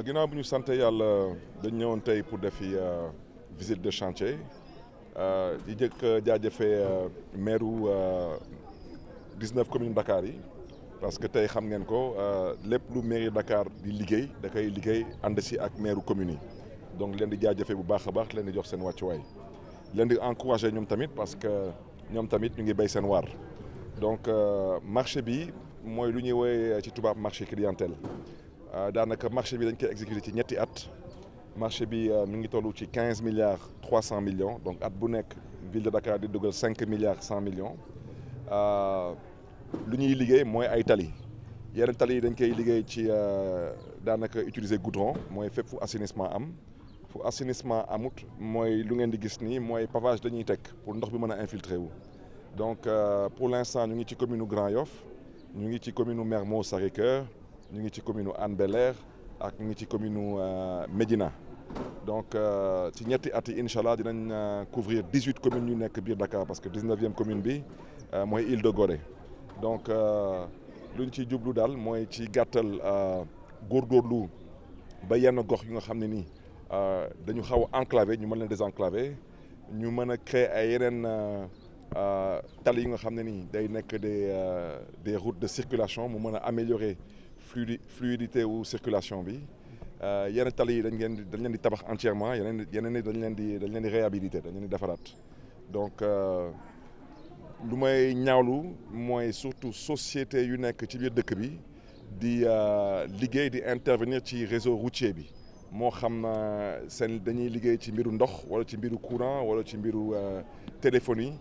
waaw ginnaaw bu ñu sant yàlla dañ ñëwoon tey pour defi visite de chantier di jëkk jaajëfee maire 19 communes Dakar yi parce que tey xam ngeen ko lépp lu mairie Dakar di liggéey da koy liggéey ànd si ak maire communes yi donc leen di jaajëfee bu baax a baax leen di jox seen wàccuwaay leen di encourager ñoom tamit parce que ñoom tamit ñu ngi béy seen waar donc marché bi mooy lu ñuy woowee ci tubaab marché clientèle daanaka marché bi dañ koy exécuté ci ñetti at marché bi mi ngi toll ci 15 milliards 300 millions donc at bu nekk ville de Dakar di dugal 5 milliards 100 millions lu ñuy liggéey mooy ay tali yeneen tali yi dañ koy liggéey ci daanaka utiliser goudron mooy fépp fu assainissement am fu assainissement amut mooy lu ngeen di gis nii mooy pavage dañuy teg pour ndox bi mën a infiltrer wu donc pour l'instant ñu ngi ci commune Grand Yoff ñu ngi ci commune Mermoz Sacré-Cœur ñu ngi ci commune Hann Bel-Air ak ñu ngi ci commune Médina donc ci ñetti at yi incha allah dinañ couvrir 18 communes yu nekk biir Dakar parce que 19e commune bi mooy Île de Gorée donc lu ñu ciy jublu daal mooy ci gàttal góorgóorlu ba yenn gox yu nga xam ne nii dañu xaw a enclavé ñu mën leen désenclavé ñu mën a créer ay yeneen tali yi nga xam ne nii day nekk des routes de circulation mu mën a améliorer fluidité wu circulation bi yeneen tali yi dañ leen di tabax entièrement yeneen yi dañ leen di réhabiliter dañ leen di defaraat donc lu may ñaawlu mooy surtout société yu nekk ci biir dëkk bi di liggéey di intervenir ci réseau routier bi moo xam seen dañuy liggéey ci mbiru ndox wala ci mbiru courant wala ci mbiru téléphonie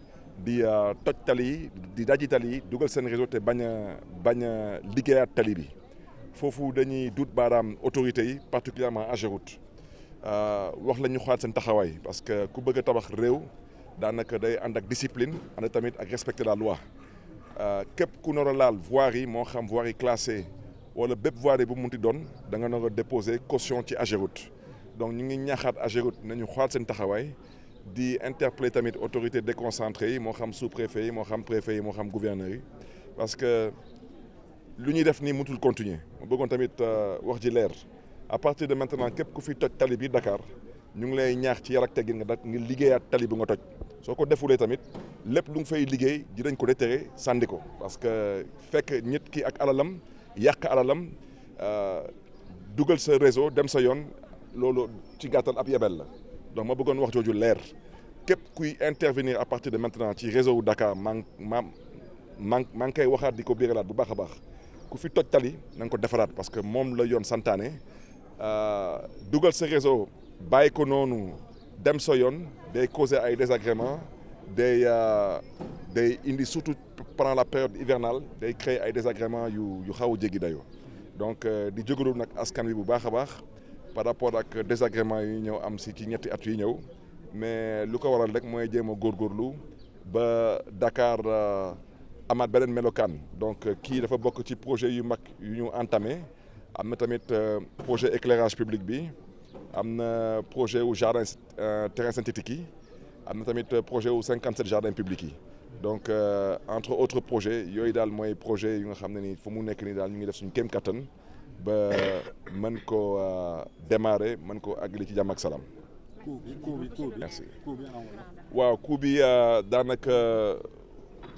di toj tali yi di daji tali yi dugal seen réseau te bañ a liggéeyaat tali bi foofu dañuy dut baaraam autorités yi particulièrement AGEROUTE wax la ñu xoolaat seen taxawaay parce que ku bëgg a tabax réew daanaka day ànd ak discipline ànd tamit ak respecter la loi képp ku nar a laal voirie yi moo xam voirie classée wala bépp voirie bu mu munti doon da nga nar a déposer caution ci AGEROUTE donc ñu ngi ñaaxaat AGEROUTE nañu xoolaat seen taxawaay di interpeller tamit autorités déconcentrées yi moo xam sous-préfet yi moo xam préfet yi moo xam gouverneur yi parce que lu ñuy def nii mutul continuer ma bëggoon tamit wax ji leer à partir de maintenant képp ku fi toj tali bi Dakar ñu ngi lay ñaax ci yar ak teggin nga liggéeyaat tali bi nga toj soo ko defulee tamit lépp lu nga fay liggéey dinañ ko déterrer sànni ko parce que fekk nit ki ak alalam yàq alalam dugal sa réseau dem sa yoon loolu ci gàttal ab yebel la donc ma bëggoon wax jooju leer képp kuy intervenir à partir de maintenant ci réseau wu Dakar maa ngi koy waxaat di ko biiralaat bu baax a baax ku fi toj tali na nga ko defaraat parce que moom la yoon santaane dugal sa réseau bàyyi ko noonu dem sa yoon day causer ay désagréments day indi surtout pendant la période hivernale day créer ay désagréments yu xaw a jéggi dayoo donc di jógalu nag askan wi bu baax a baax par rapport ak désagréments yi ñëw am si ci ñetti at yi ñëw mais lu ko waral rek mooy jéem a góorgóorlu ba Dakar amaat beneen melokaan donc kii dafa bokk ci projet yu mag yu ñu entamé am na tamit projet éclairage public bi am na projet wu jardin terrain synthétique yi am na tamit projet wu 57 jardins publics yi donc entre autres projets yooyu daal mooy projet yu nga xam ne ni fu mu nekk nii daal ñu ngi def suñu kéem kattan ba mën ko démarrer mën ko àggali ci jàmm ak salaam. coût bi merci waaw coût bi daanaka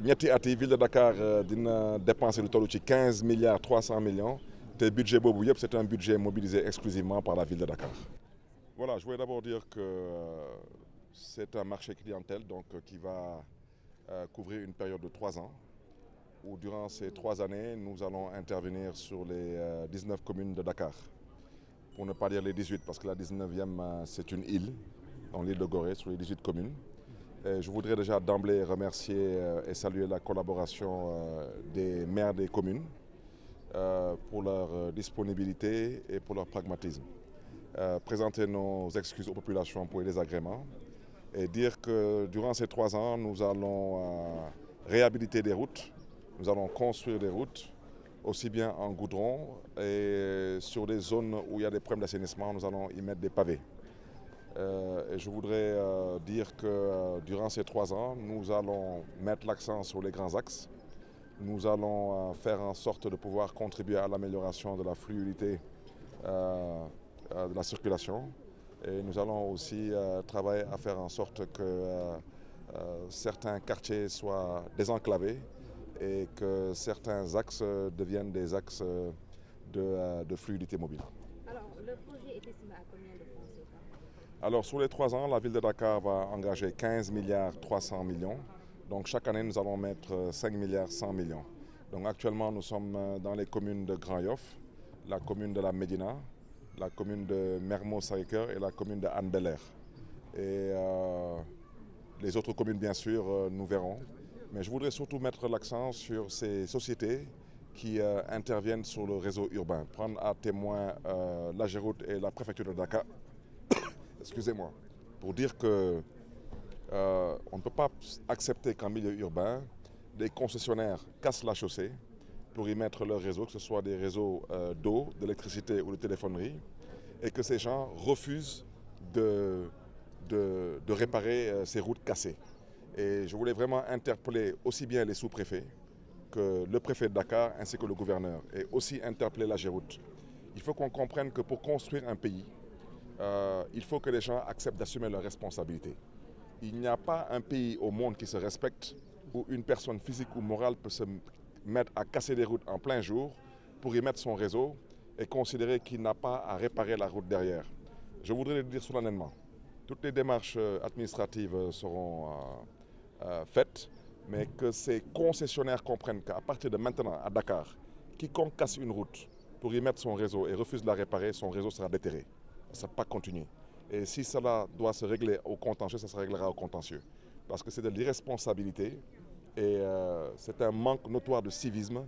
ñetti at yi ville de Dakar dina dépenser lu toll ci 15 milliards 300 millions te budget boobu yëpp c'est un budget mobilisé exclusivement par la ville de Dakar. Voilà, je voulais d'abord dire que c'est un marché clientèle donc qui va couvrir une période de 3 ans où durant ces 3 années nous allons intervenir sur les 19 communes de Dakar pour ne pas dire les 18 parce que la 19e c'est une île dans l'île de Gorée sur les 18 communes. Et je voudrais déjà d'emblée remercier et saluer la collaboration des maires des communes pour leur disponibilité et pour leur pragmatisme. Présenter nos excuses aux populations pour les désagréments et dire que durant ces 3 ans, nous allons réhabiliter des routes, nous allons construire des routes, aussi bien en goudron et sur des zones où il y a des problèmes d'assainissement, nous allons y mettre des pavés. Et je voudrais dire que durant ces 3 ans, nous allons mettre l'accent sur les grands axes. Nous allons faire en sorte de pouvoir contribuer à l'amélioration de la fluidité de la circulation. Et nous allons aussi travailler à faire en sorte que certains quartiers soient désenclavés et que certains axes deviennent des axes de fluidité mobile. Alors, le projet est estimé à combien de francs CFA? Alors, sur les 3 ans, la ville de Dakar va engager 15 milliards 300 millions. Donc, chaque année, nous allons mettre 5 milliards 100 millions. Donc, actuellement, nous sommes dans les communes de Grand Yoff, la commune de la Médina, la commune de Mermoz-Sacré-Cœur et la commune de Hann Bel-Air. Et les autres communes, bien sûr, nous verrons. Mais je voudrais surtout mettre l'accent sur ces sociétés qui interviennent sur le réseau urbain. Prendre à témoin l'AGEROUTE et la préfecture de Dakar, excusez-moi, pour dire que on ne peut pas accepter qu'en milieu urbain, des concessionnaires cassent la chaussée pour y mettre leur réseau, que ce soit des réseaux d'eau, d'électricité ou de téléphonerie, et que ces gens refusent de réparer ces routes cassées. Et je voulais vraiment interpeller aussi bien les sous-préfets que le préfet de Dakar ainsi que le gouverneur, et aussi interpeller la Géroute. Il faut qu'on comprenne que pour construire un pays, il faut que les gens acceptent d'assumer leurs responsabilités. Il n'y a pas un pays au monde qui se respecte où une personne physique ou morale peut se mettre à casser des routes en plein jour pour y mettre son réseau et considérer qu'il n'a pas à réparer la route derrière. Je voudrais le dire solennellement. Toutes les démarches administratives seront faites, mais que ces concessionnaires comprennent qu'à partir de maintenant, à Dakar, quiconque casse une route pour y mettre son réseau et refuse de la réparer, son réseau sera déterré. Ça ne va pas continuer. Et si cela doit se régler au contentieux, ça se réglera au contentieux. Parce que c'est de l'irresponsabilité et c'est un manque notoire de civisme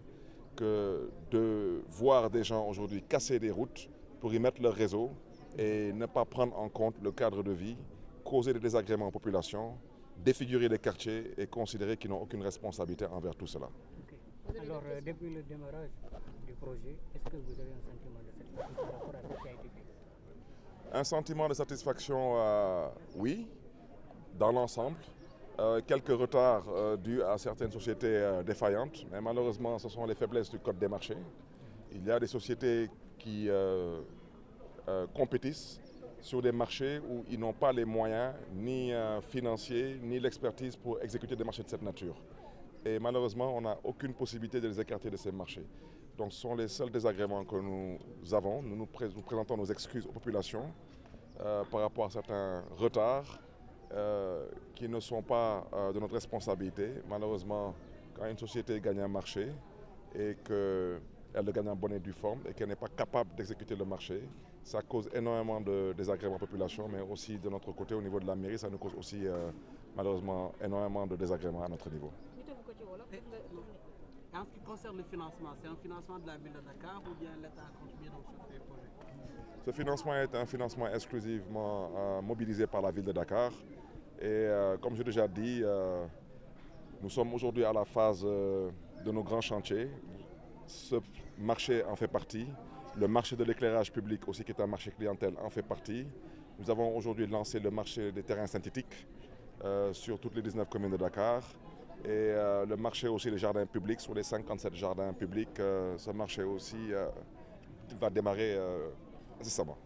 que de voir des gens aujourd'hui casser des routes pour y mettre leur réseau et ne pas prendre en compte le cadre de vie, causer des désagréments aux populations, défigurer les quartiers et considérer qu'ils n'ont aucune responsabilité envers tout cela. Okay. Alors, depuis le démarrage du projet, est-ce que vous avez un sentiment de satisfaction par rapport à ce qui a été fait? Un sentiment de satisfaction, oui, dans l'ensemble. Quelques retards dus à certaines sociétés défaillantes, mais malheureusement, ce sont les faiblesses du code des marchés. Il y a des sociétés qui compétissent sur des marchés où ils n'ont pas les moyens, ni financiers, ni l'expertise pour exécuter des marchés de cette nature. Et malheureusement, on n'a aucune possibilité de les écarter de ces marchés. Donc ce sont les seuls désagréments que nous avons. Nous présentons nos excuses aux populations par rapport à certains retards qui ne sont pas de notre responsabilité. Malheureusement, quand une société gagne un marché et qu'elle le gagne en bonne et due forme et qu'elle n'est pas capable d'exécuter le marché, ça cause énormément de désagréments à la population, mais aussi de notre côté, au niveau de la mairie, ça nous cause aussi malheureusement énormément de désagréments à notre niveau. En ce qui concerne le financement, c'est un financement de la ville de Dakar ou bien l'État a contribué sur ces projets? Ce financement est un financement exclusivement mobilisé par la ville de Dakar. Et comme j'ai déjà dit, nous sommes aujourd'hui à la phase de nos grands chantiers. Ce marché en fait partie. Le marché de l'éclairage public aussi, qui est un marché clientèle, en fait partie. Nous avons aujourd'hui lancé le marché des terrains synthétiques sur toutes les 19 communes de Dakar. Et le marché aussi des jardins publics, sur les 57 jardins publics, ce marché aussi va démarrer incessamment.